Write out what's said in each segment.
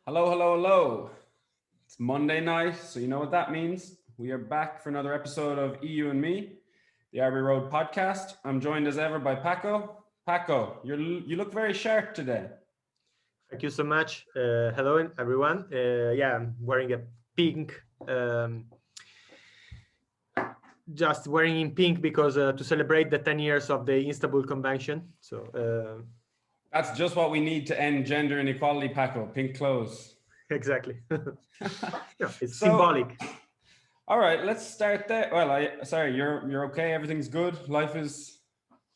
Hello, hello, hello. It's Monday night, so you know what that means. We are back for another episode of EU and Me, the Arbury Road podcast. I'm joined as ever by Paco. Paco, you look very sharp today. Thank you so much. Hello, everyone. Yeah, I'm wearing a pink. Just wearing in pink because to celebrate the 10 years of the Istanbul Convention. So That's just what we need to end gender inequality, Paco. Pink clothes. exactly. It's So, symbolic. all right, let's start there. Well, sorry, you're okay. Everything's good. Life is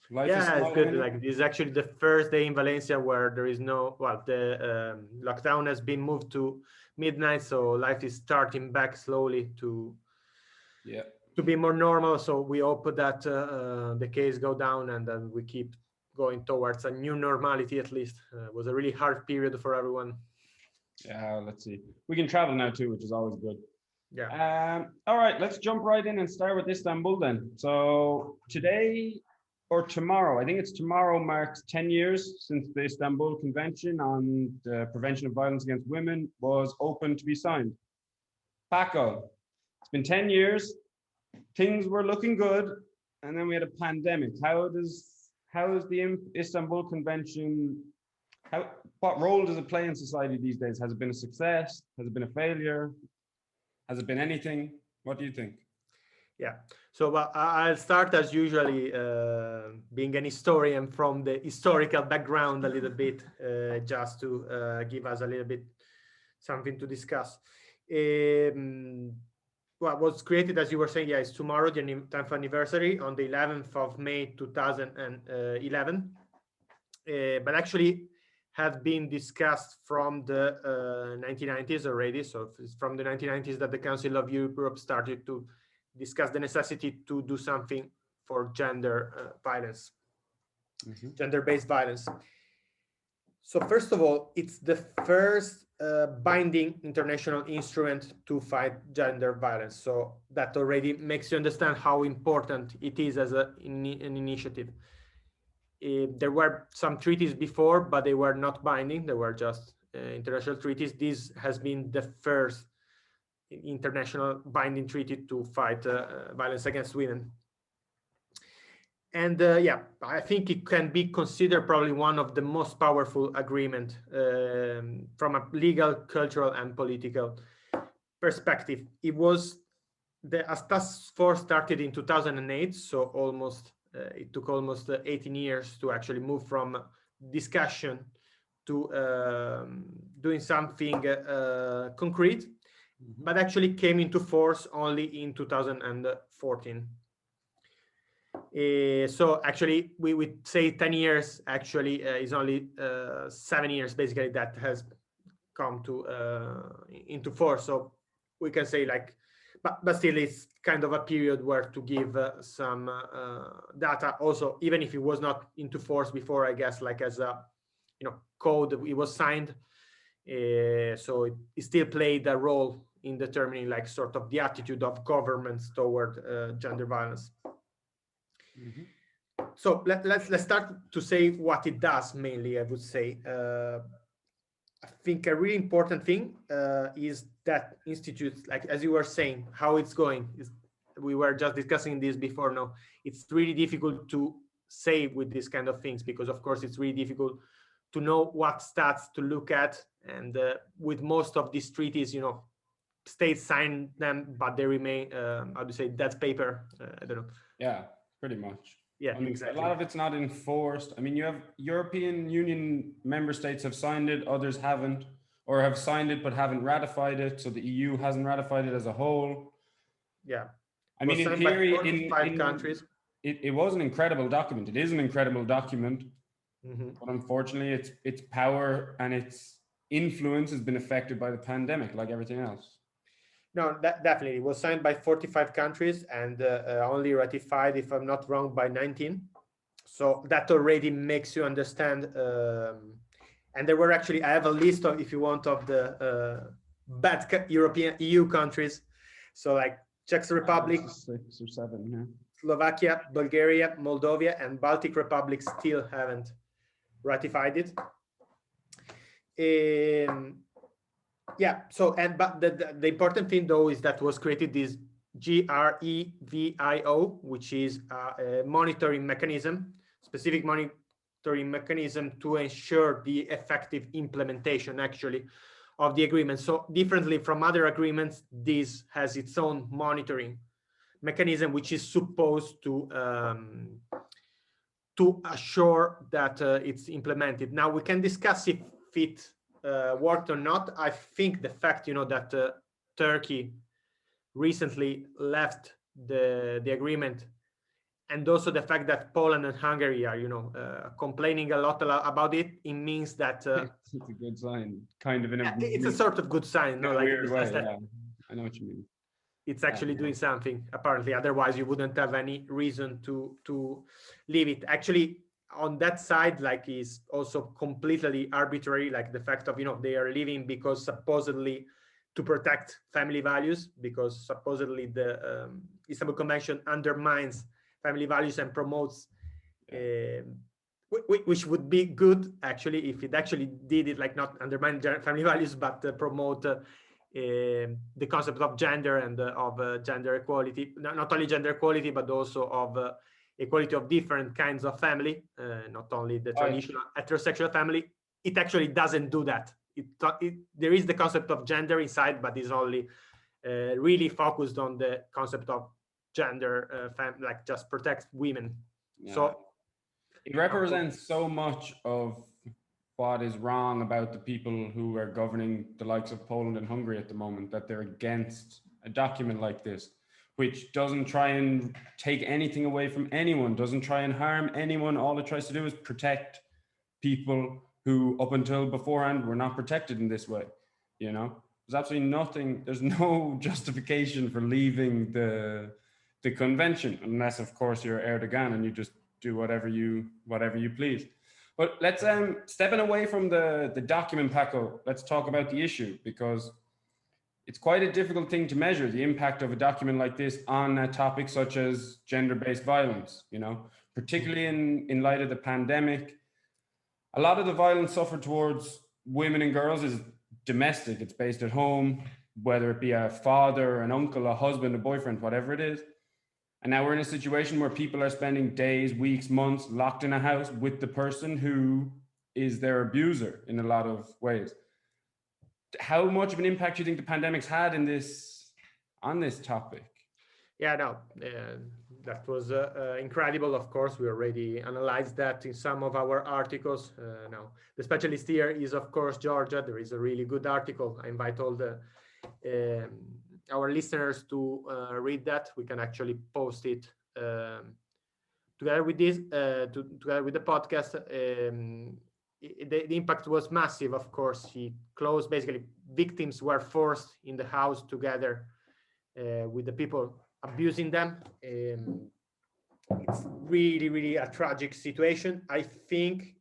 Yeah, it's smiling good. in you. Like this is actually the first day in Valencia where there is no. Well, the lockdown has been moved to midnight, so life is starting back slowly Yeah. to be more normal. So we hope that the case go down and then we keep going towards a new normality. At least it was a really hard period for everyone. Yeah, let's see. We can travel now too, which is always good. Yeah. All right, let's jump right in and start with Istanbul then. So today or tomorrow, I think it's tomorrow, marks 10 years since the Istanbul Convention on the Prevention of Violence Against Women was open to be signed. Paco, it's been 10 years. Things were looking good, and then we had a pandemic. How is the Istanbul Convention? What role does it play in society these days? Has it been a success? Has it been a failure? Has it been anything? What do you think? Yeah. So I'll start as usually, being an historian from the historical background a little bit, just to give us a little bit something to discuss. Um, what was created, as you were saying, yeah, is tomorrow, the 10th anniversary on the 11th of May 2011. But actually had been discussed from the 1990s already. So it's from the 1990s that the Council of Europe started to discuss the necessity to do something for violence, gender-based violence. So first of all, it's the first binding international instrument to fight gender violence. So that already makes you understand how important it is as an initiative. There were some treaties before, but they were not binding. They were just international treaties. This has been the first international binding treaty to fight violence against women. And yeah, I think it can be considered probably one of the most powerful agreement from a legal, cultural, and political perspective. It was the task force started in 2008, so almost it took almost 18 years to actually move from discussion to doing something concrete, but actually came into force only in 2014. So actually, we would say 10 years. Actually, is only 7 years basically that has come to into force. So we can say like, but still, it's kind of a period where to give some data. Also, even if it was not into force before, I guess like as a code, it was signed. So it still played a role in determining like sort of the attitude of governments toward gender violence. So let's start to say what it does mainly. I would say I think a really important thing is that institutes, like as you were saying, how it's going. We were just discussing this before. No, it's really difficult to say with these kind of things because, of course, it's really difficult to know what stats to look at. And with most of these treaties, states sign them, but they remain, how do you say, that's paper. I don't know. Yeah, pretty much. Yeah, I mean, exactly. a lot of it's not enforced. I mean, you have European Union member states have signed it, others haven't, or have signed it but haven't ratified it. So the EU hasn't ratified it as a whole. Yeah. I mean, in signed by theory, 45 countries. It was an incredible document. It is an incredible document, but unfortunately, its power and its influence has been affected by the pandemic, like everything else. No, definitely. It was signed by 45 countries and only ratified, if I'm not wrong, by 19. So that already makes you understand. And there were actually, I have a list of, if you want, of the bad European EU countries. So like Czech Republic, 6 or 7, yeah. Slovakia, Bulgaria, Moldova, and Baltic Republic still haven't ratified it. Yeah. So, but the important thing though is that was created this GREVIO, which is a monitoring mechanism, specific monitoring mechanism to ensure the effective implementation actually of the agreement. So differently from other agreements, this has its own monitoring mechanism, which is supposed to assure that it's implemented. Now we can discuss if it worked or not. I think the fact, that Turkey recently left the agreement, and also the fact that Poland and Hungary are, complaining a lot about it, it means that It's a good sign, kind of in a it's a sort of good sign, no? Like in weird the way. sense that Yeah, I know what you mean. it's actually doing something apparently. Otherwise, you wouldn't have any reason to leave it. Actually, on that side, like, is also completely arbitrary. Like the fact of they are leaving because supposedly to protect family values, because supposedly the Istanbul Convention undermines family values and promotes, which would be good actually if it actually did it, like not undermine family values, but promote the concept of gender and of gender equality, not only gender equality, but also of equality of different kinds of family, not only the traditional heterosexual family. It actually doesn't do that. There is the concept of gender inside, but it's only really focused on the concept of gender, like just protect women. Yeah. So it represents so much of what is wrong about the people who are governing the likes of Poland and Hungary at the moment, that they're against a document like this, which doesn't try and take anything away from anyone, doesn't try and harm anyone. All it tries to do is protect people who up until beforehand were not protected in this way. There's absolutely nothing, there's no justification for leaving the convention, unless of course you're Erdogan and you just do whatever you please. But let's stepping away from the document, Paco, let's talk about the issue, because it's quite a difficult thing to measure the impact of a document like this on a topic such as gender-based violence, particularly in light of the pandemic. A lot of the violence suffered towards women and girls is domestic. It's based at home, whether it be a father, an uncle, a husband, a boyfriend, whatever it is. And now we're in a situation where people are spending days, weeks, months locked in a house with the person who is their abuser in a lot of ways. How much of an impact do you think the pandemic's had on this topic? Yeah, no, that was incredible. Of course, we already analyzed that in some of our articles. Now, the specialist here is, of course, Georgia. There is a really good article. I invite all our listeners to read that. We can actually post it together with this, together with the podcast. The impact was massive. Of course, he closed. Basically, victims were forced in the house together with the people abusing them. It's really, really a tragic situation. I think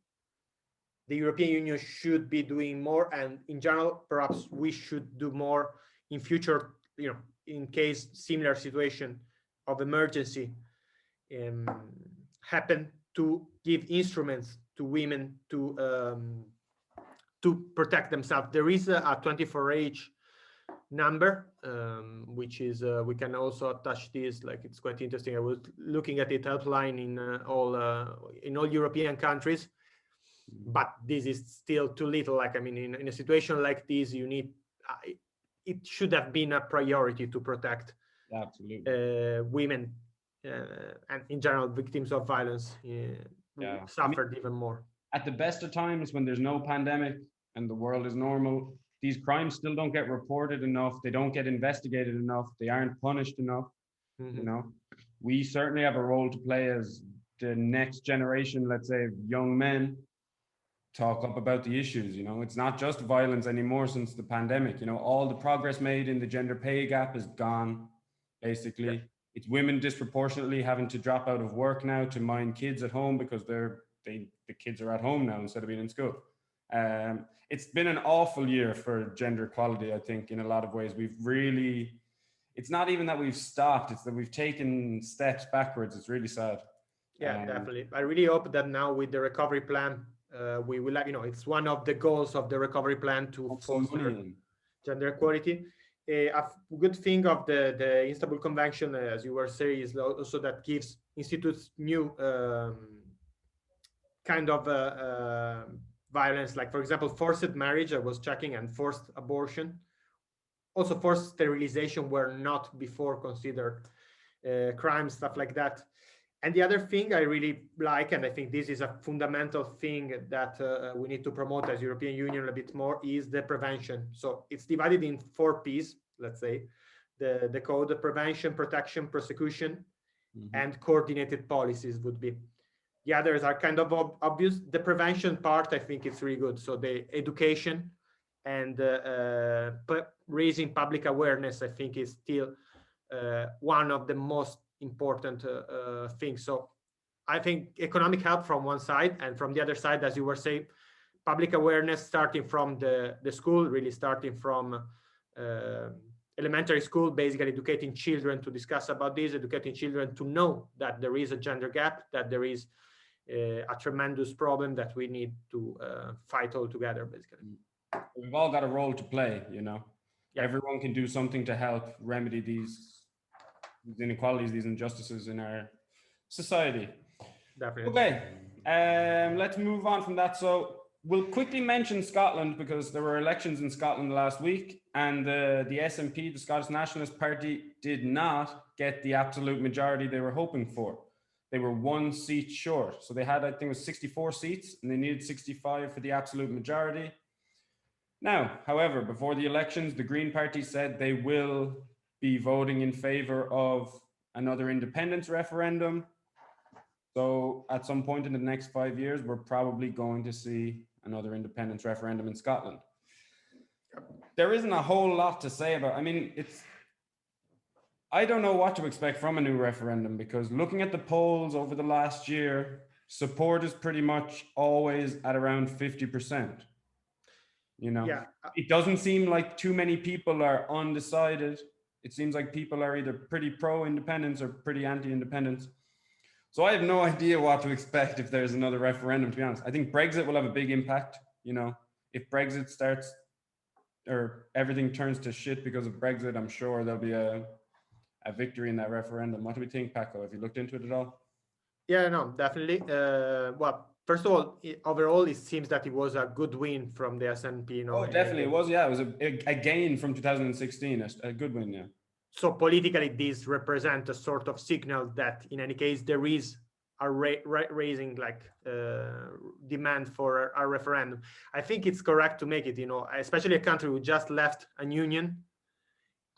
the European Union should be doing more, and in general, perhaps we should do more in future, in case similar situation of emergency happen, to give instruments to women to protect themselves. There is a 24H number, which is we can also attach this. Like, it's quite interesting. I was looking at it, helpline in all European countries, but this is still too little. Like, I mean, in a situation like this, you need it should have been a priority to protect women and in general victims of violence suffered even more. At the best of times, when there's no pandemic and the world is normal, these crimes still don't get reported enough. They don't get investigated enough. They aren't punished enough. We certainly have a role to play as the next generation, let's say, of young men, talk up about the issues. It's not just violence anymore since the pandemic. All the progress made in the gender pay gap is gone, basically. It's women disproportionately having to drop out of work now to mind kids at home because the kids are at home now instead of being in school. It's been an awful year for gender equality, I think, in a lot of ways. It's not even that we've stopped, it's that we've taken steps backwards. It's really sad. Yeah, definitely. I really hope that now with the recovery plan, we will have, it's one of the goals of the recovery plan to foster gender equality. A good thing of the Istanbul Convention, as you were saying, is also that gives institutes new kind of violence, like for example, forced marriage. I was checking, and forced abortion, also forced sterilization, were not before considered crimes, stuff like that. And the other thing I really like, and I think this is a fundamental thing that we need to promote as European Union a bit more, is the prevention. So it's divided in 4 P's, let's say, the code: the prevention, protection, prosecution, and coordinated policies would be. The others are kind of obvious. The prevention part, I think it's really good. So the education and raising public awareness, I think, is still one of the most important things. So I think economic help from one side, and from the other side, as you were saying, public awareness starting from the school, really starting from elementary school, basically educating children to discuss about this, educating children to know that there is a gender gap, that there is a tremendous problem that we need to fight all together, basically. We've all got a role to play, you know. Yeah. Everyone can do something to help remedy these inequalities, these injustices in our society. Definitely. Okay, let's move on from that. So we'll quickly mention Scotland, because there were elections in Scotland last week, and the SNP, the Scottish Nationalist Party, did not get the absolute majority they were hoping for. They were 1 seat short. So they had, I think it was 64 seats, and they needed 65 for the absolute majority. Now, however, before the elections, the Green Party said they will be voting in favor of another independence referendum. So at some point in the next 5 years, we're probably going to see another independence referendum in Scotland. There isn't a whole lot to say about, I mean, I don't know what to expect from a new referendum, because looking at the polls over the last year, support is pretty much always at around 50%. You know, yeah. It doesn't seem like too many people are undecided. It seems like people are either pretty pro-independence or pretty anti-independence. So I have no idea what to expect if there's another referendum, to be honest. I think Brexit will have a big impact. You know, if Brexit starts, or everything turns to shit because of Brexit, I'm sure there'll be a victory in that referendum. What do we think, Paco? Have you looked into it at all? Yeah, no, definitely. Well, first of all, overall, it seems that it was a good win from the SNP. You know, definitely it was. Yeah, it was a gain from 2016, a good win. Yeah. So politically, this represents a sort of signal that, in any case, there is a raising demand for a referendum. I think it's correct to make it. You know, especially a country who just left a union.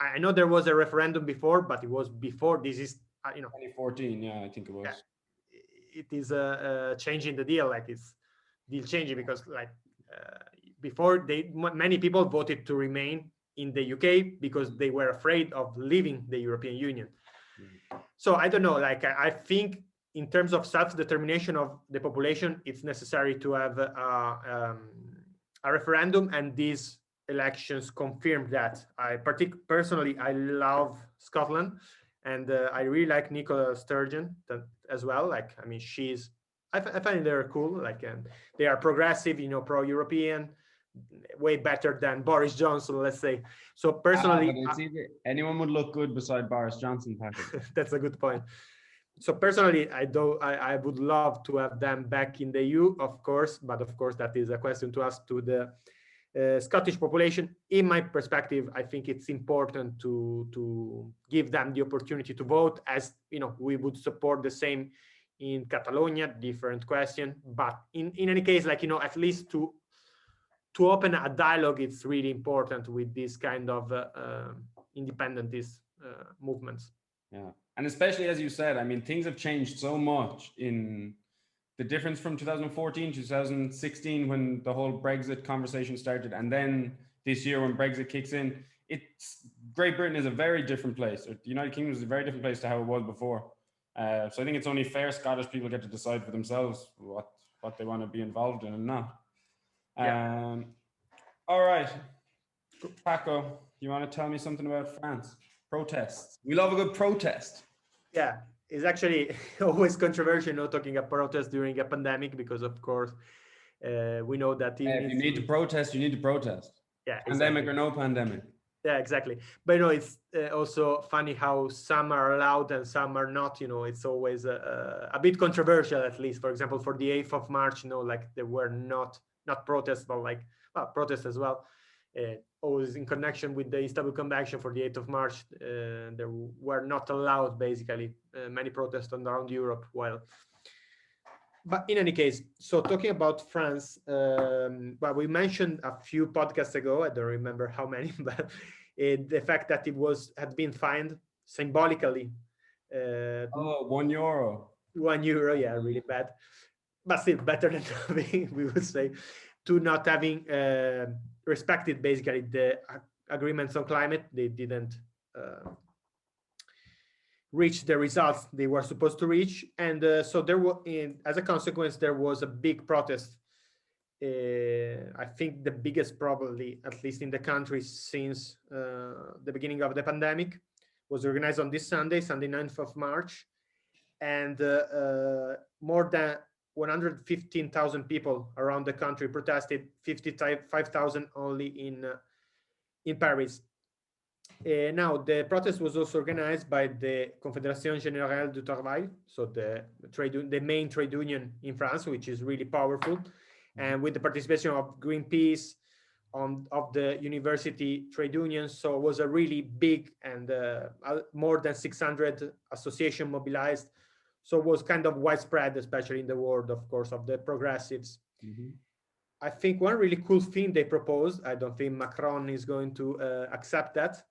I know there was a referendum before, but it was before. This is 2014. Yeah, I think it was. Yeah. It is changing the deal, like it's deal changing, because before many people voted to remain in the UK because they were afraid of leaving the European Union. So I don't know, I think in terms of self-determination of the population, it's necessary to have a referendum, and these elections confirmed that. Personally, I love Scotland. And I really like Nicola Sturgeon as well. I mean, I find they're cool. They are progressive, you know, pro-European, way better than Boris Johnson, let's say. So personally, anyone would look good beside Boris Johnson, Patrick. That's a good point. So personally, I would love to have them back in the EU, of course, but of course that is a question to ask to the Scottish population. In my perspective, I think it's important to give them the opportunity to vote, as you know, we would support the same in Catalonia, different question. But in any case, at least to open a dialogue, it's really important with this kind of independentist movements. Yeah, and especially as you said, I mean, things have changed so much in the difference from 2014, 2016, when the whole Brexit conversation started, and then this year when Brexit kicks in. Great Britain is a very different place, or the United Kingdom is a very different place to how it was before. So I think it's only fair Scottish people get to decide for themselves what they want to be involved in and not. Yeah. All right, Paco, you want to tell me something about France? Protests. We love a good protest. Yeah. It's actually always controversial, talking about protest during a pandemic, because of course we know that if you need to protest, you need to protest. Yeah, Pandemic exactly. or no pandemic. Yeah, exactly. But it's also funny how some are allowed and some are not. It's always a bit controversial, at least. For example, for the 8th of March, like there were not protests, but like protests as well. Always in connection with the Istanbul Convention for the 8th of March, there were not allowed basically many protests around Europe. But in any case, so talking about France, well, we mentioned a few podcasts ago, I don't remember how many, but the fact that had been fined symbolically. Oh, €1. €1, yeah, really bad, but still better than nothing, we would say, to not having respected basically the agreements on climate. They didn't reach the results they were supposed to reach, and so there was, as a consequence, there was a big protest. I think the biggest, probably at least in the country since the beginning of the pandemic, was organized on this Sunday 9th of March, and more than 115,000 people around the country protested. 55,000 only in Paris. Now, the protest was also organized by the Confédération Générale du Travail, so the main trade union in France, which is really powerful, and with the participation of Greenpeace, of the university trade unions. So it was a really big and more than 600 association mobilized. So it was kind of widespread, especially in the world, of course, of the progressives. Mm-hmm. I think one really cool thing they proposed, I don't think Macron is going to accept that.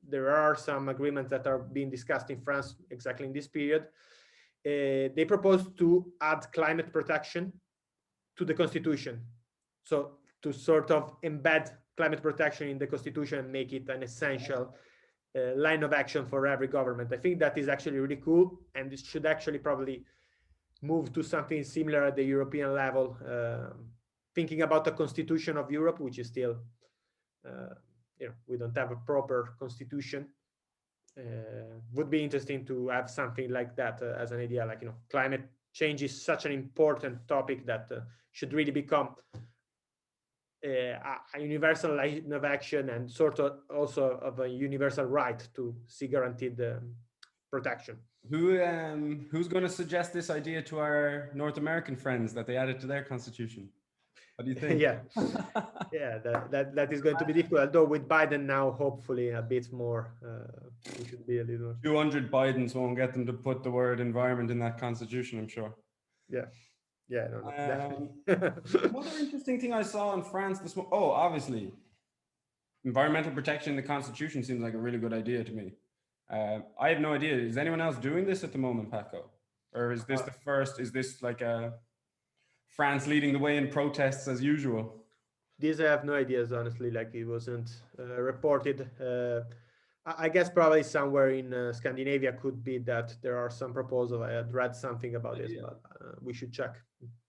There are some agreements that are being discussed in France exactly in this period. They proposed to add climate protection to the constitution. So to sort of embed climate protection in the constitution and make it an essential line of action for every government. I think that is actually really cool, and it should actually probably move to something similar at the European level. Thinking about the constitution of Europe, which is still, we don't have a proper constitution. Would be interesting to have something like that as an idea. Like, climate change is such an important topic that should really become a universal line of action, and sort of also of a universal right to see guaranteed protection. Who's going to suggest this idea to our North American friends that they add it to their constitution? What do you think? Yeah, that is going to be difficult. Although with Biden now, hopefully a bit more, we should be a little. 200 Bidens won't get them to put the word environment in that constitution, I'm sure. Yeah, no, definitely. Another interesting thing I saw in France this morning. Oh, obviously, environmental protection in the constitution seems like a really good idea to me. I have no idea. Is anyone else doing this at the moment, Paco? Or is this the first? Is this like France leading the way in protests as usual? These I have no ideas, honestly. Like, it wasn't reported. I guess probably somewhere in Scandinavia could be that there are some proposals. I had read something about this, but we should check.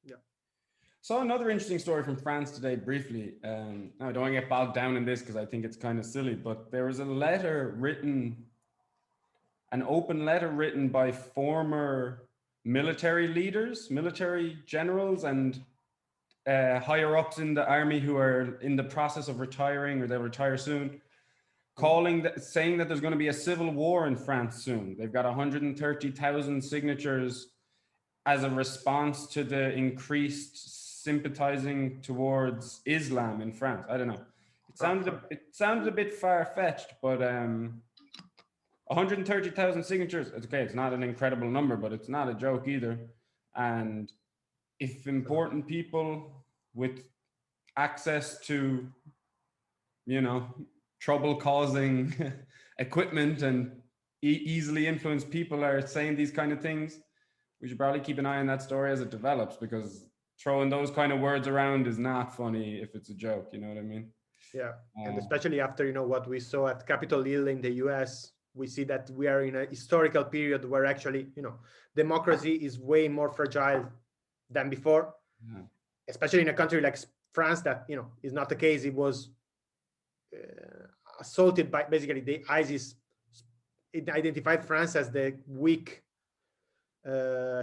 Yeah. Saw another interesting story from France today, briefly. Now, I don't want to get bogged down in this because I think it's kind of silly, but there was an open letter written by former military leaders, military generals, and higher ups in the army who are in the process of retiring, or they'll retire soon, saying that there's going to be a civil war in France soon. They've got 130,000 signatures as a response to the increased sympathizing towards Islam in France. I don't know. It sounded a bit far-fetched, but 130,000 signatures. Okay, it's not an incredible number, but it's not a joke either. And if important people with access to, trouble-causing equipment and easily influenced people are saying these kind of things, we should probably keep an eye on that story as it develops, because throwing those kind of words around is not funny if it's a joke, you know what I mean? Yeah, and especially after, what we saw at Capitol Hill in the US, we see that we are in a historical period where actually, democracy is way more fragile than before, especially in a country like France that, is not the case. It was assaulted by basically the ISIS. It identified France as the weak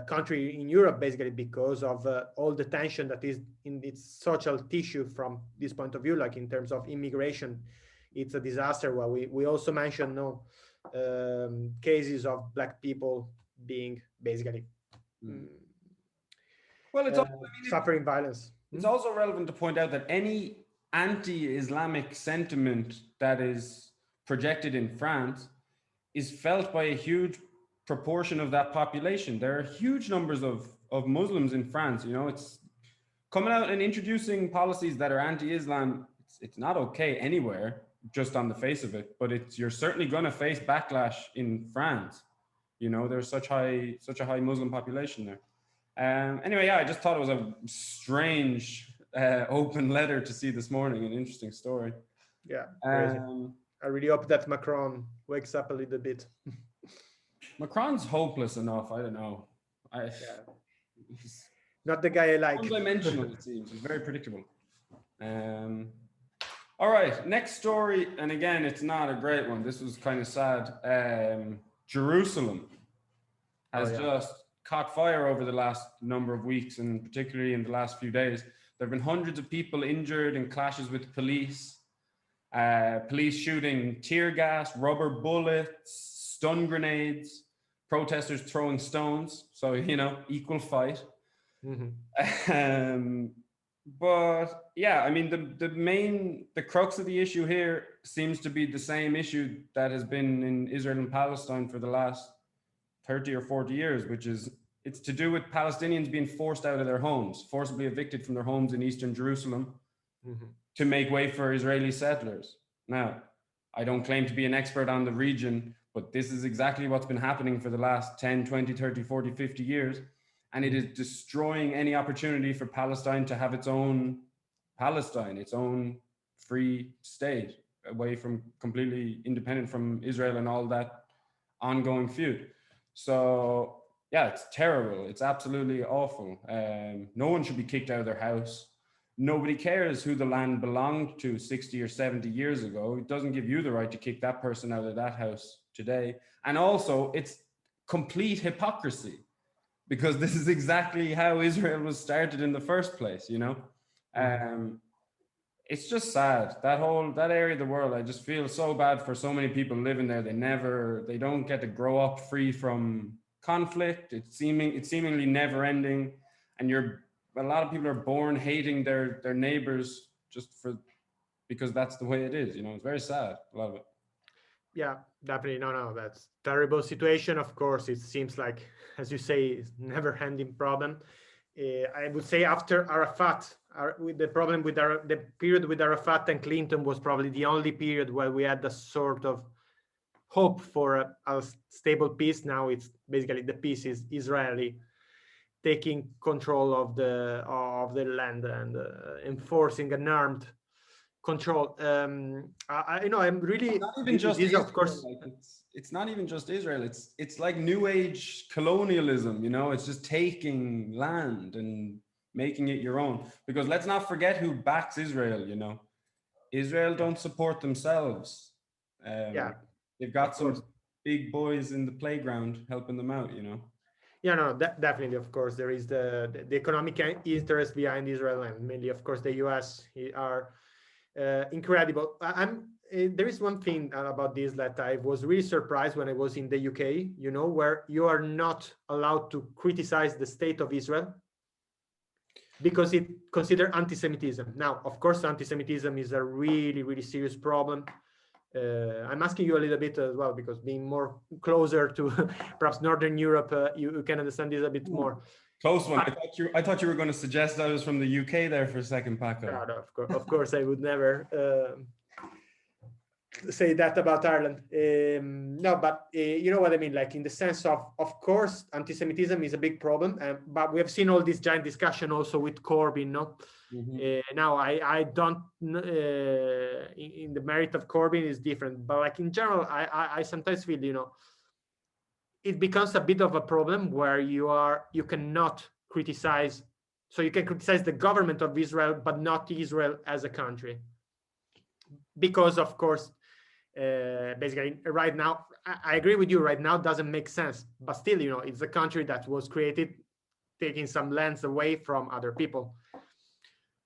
country in Europe, basically because of all the tension that is in its social tissue from this point of view, like in terms of immigration. It's a disaster. Well, we also mentioned cases of Black people being basically well, it's suffering violence. It's also relevant to point out that any anti-Islamic sentiment that is projected in France is felt by a huge proportion of that population. There are huge numbers of Muslims in France. You know, it's coming out and introducing policies that are anti-Islam. It's not okay anywhere, just on the face of it, but you're certainly going to face backlash in France. You know, there's such a high Muslim population there. Anyway, yeah, I just thought it was a strange open letter to see this morning, an interesting story. Yeah, I really hope that Macron wakes up a little bit. Macron's hopeless enough. I don't know. He's not the guy I like. One-dimensional, it seems. He's very predictable. All right, next story, and again, it's not a great one. This was kind of sad. Jerusalem has just caught fire over the last number of weeks, and particularly in the last few days. There have been hundreds of people injured in clashes with police, police shooting tear gas, rubber bullets, stun grenades, protesters throwing stones. So, you know, equal fight. Mm-hmm. But yeah, I mean, the crux of the issue here seems to be the same issue that has been in Israel and Palestine for the last 30 or 40 years, which is it's to do with Palestinians being forced out of their homes, forcibly evicted from their homes in Eastern Jerusalem to make way for Israeli settlers. Now, I don't claim to be an expert on the region, but this is exactly what's been happening for the last 10, 20, 30, 40, 50 years. And it is destroying any opportunity for Palestine to have its own Palestine, its own free state, away from completely independent from Israel and all that ongoing feud. So yeah, it's terrible. It's absolutely awful. No one should be kicked out of their house. Nobody cares who the land belonged to 60 or 70 years ago. It doesn't give you the right to kick that person out of that house today. And also, it's complete hypocrisy, because this is exactly how Israel was started in the first place, you know? It's just sad. That area of the world, I just feel so bad for so many people living there. They don't get to grow up free from conflict. It's seemingly never ending. And a lot of people are born hating their neighbors because that's the way it is, you know? It's very sad, a lot of it. Yeah, definitely. No, that's terrible situation. Of course, it seems like, as you say, it's never-ending problem. I would say after Arafat, with the problem with the period with Arafat and Clinton was probably the only period where we had a sort of hope for a stable peace. Now it's basically the peace is Israeli taking control of the land and enforcing an armed control. I'm really. It's not even just Israel, of course. Like it's not even just Israel. It's like New Age colonialism. You know, it's just taking land and making it your own. Because let's not forget who backs Israel. You know, Israel don't support themselves. They've got some big boys in the playground helping them out. You know. Yeah, no, definitely. Of course, there is the economic interest behind Israel, and mainly, of course, the US are. Incredible. There is one thing about this that I was really surprised when I was in the UK, you know, where you are not allowed to criticize the state of Israel because it considers anti-Semitism. Now, of course, anti-Semitism is a really, really serious problem. I'm asking you a little bit as well, because being more closer to perhaps Northern Europe, you can understand this a bit more. Close one. I thought you were going to suggest I was from the UK there for a second, Paco. No, of course, I would never say that about Ireland. No, but you know what I mean. Like in the sense of course, anti-Semitism is a big problem, but we have seen all this giant discussion also with Corbyn. No, now I don't. In the merit of Corbyn is different, but like in general, I sometimes feel, you know, it becomes a bit of a problem where you cannot criticize. So you can criticize the government of Israel, but not Israel as a country. Because of course, basically right now, I agree with you, right now doesn't make sense, but still, it's a country that was created taking some lands away from other people.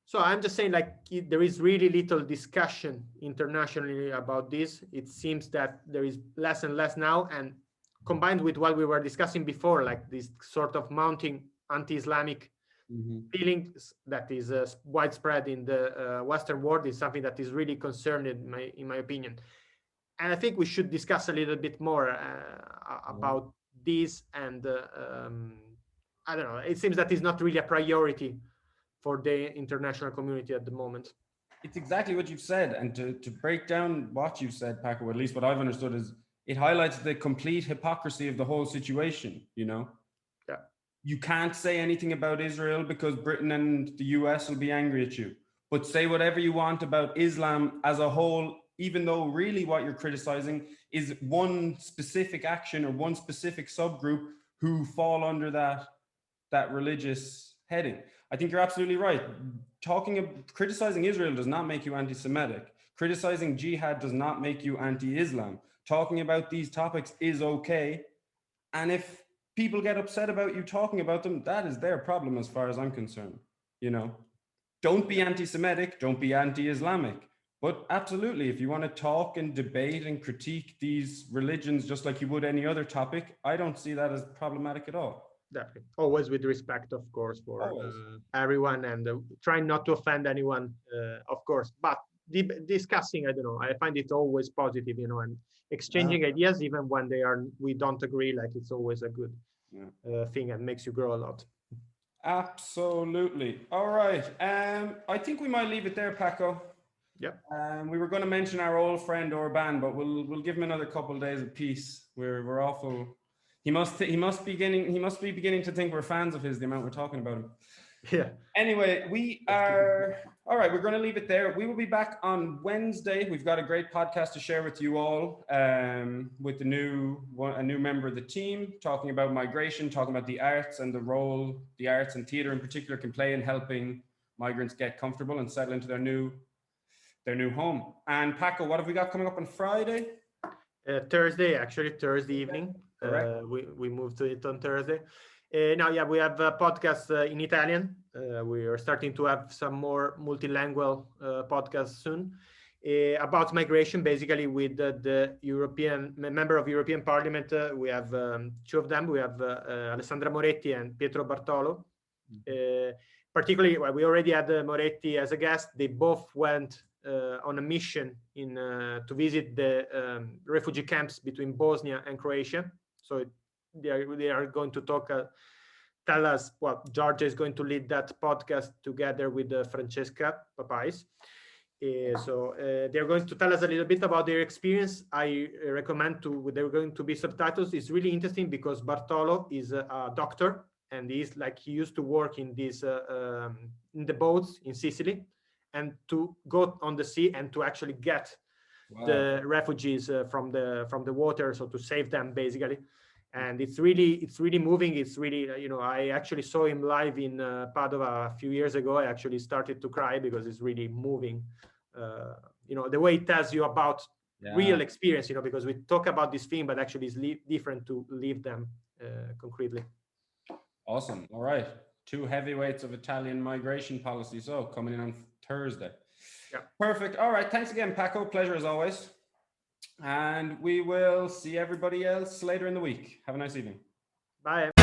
So I'm just saying, like, there is really little discussion internationally about this. It seems that there is less and less now, and combined with what we were discussing before, like this sort of mounting anti-Islamic feelings that is widespread in the Western world, is something that is really concerning, in my opinion. And I think we should discuss a little bit more about this. And I don't know. It seems that it's not really a priority for the international community at the moment. It's exactly what you've said. And to break down what you've said, Paco, at least what I've understood is it highlights the complete hypocrisy of the whole situation, Yeah. You can't say anything about Israel because Britain and the US will be angry at you. But say whatever you want about Islam as a whole, even though really what you're criticizing is one specific action or one specific subgroup who fall under that religious heading. I think you're absolutely right. Criticizing Israel does not make you anti-Semitic. Criticizing jihad does not make you anti-Islam. Talking about these topics is okay. And if people get upset about you talking about them, that is their problem as far as I'm concerned. Don't be anti-Semitic, don't be anti-Islamic. But absolutely, if you want to talk and debate and critique these religions just like you would any other topic, I don't see that as problematic at all. Definitely. Always with respect, of course, for everyone, and trying not to offend anyone, of course. But discussing, I don't know, I find it always positive, and exchanging ideas, even when we don't agree, like it's always a good thing and makes you grow a lot. Absolutely. All right. I think we might leave it there, Paco. Yep. We were going to mention our old friend Orban, but we'll give him another couple of days of peace. We're awful. He must be beginning to think we're fans of his, the amount we're talking about him. Yeah. Anyway, we are all right. We're going to leave it there. We will be back on Wednesday. We've got a great podcast to share with you all, with a new member of the team, talking about migration, talking about the arts and the role the arts and theatre in particular can play in helping migrants get comfortable and settle into their new home. And Paco, what have we got coming up on Friday? Thursday evening. We moved to it on Thursday. Now, we have a podcast in Italian. We are starting to have some more multilingual podcasts soon about migration, basically with the European member of European Parliament. We have two of them. We have Alessandra Moretti and Pietro Bartolo. Particularly, we already had Moretti as a guest. They both went on a mission to visit the refugee camps between Bosnia and Croatia. So they are going to tell us. Well, Georgia is going to lead that podcast together with Francesca Papais. So they're going to tell us a little bit about their experience. I recommend they're going to be subtitles. It's really interesting because Bartolo is a doctor, and he used to work in these in the boats in Sicily, and to go on the sea and to actually get the refugees from the water, so to save them basically. And it's really moving. It's really, I actually saw him live in Padova a few years ago. I actually started to cry because it's really moving. The way it tells you about real experience, because we talk about this thing, but actually it's different to live them concretely. Awesome. All right. Two heavyweights of Italian migration policy. So coming in on Thursday. Yeah. Perfect. All right. Thanks again, Paco. Pleasure as always. And we will see everybody else later in the week. Have a nice evening. Bye.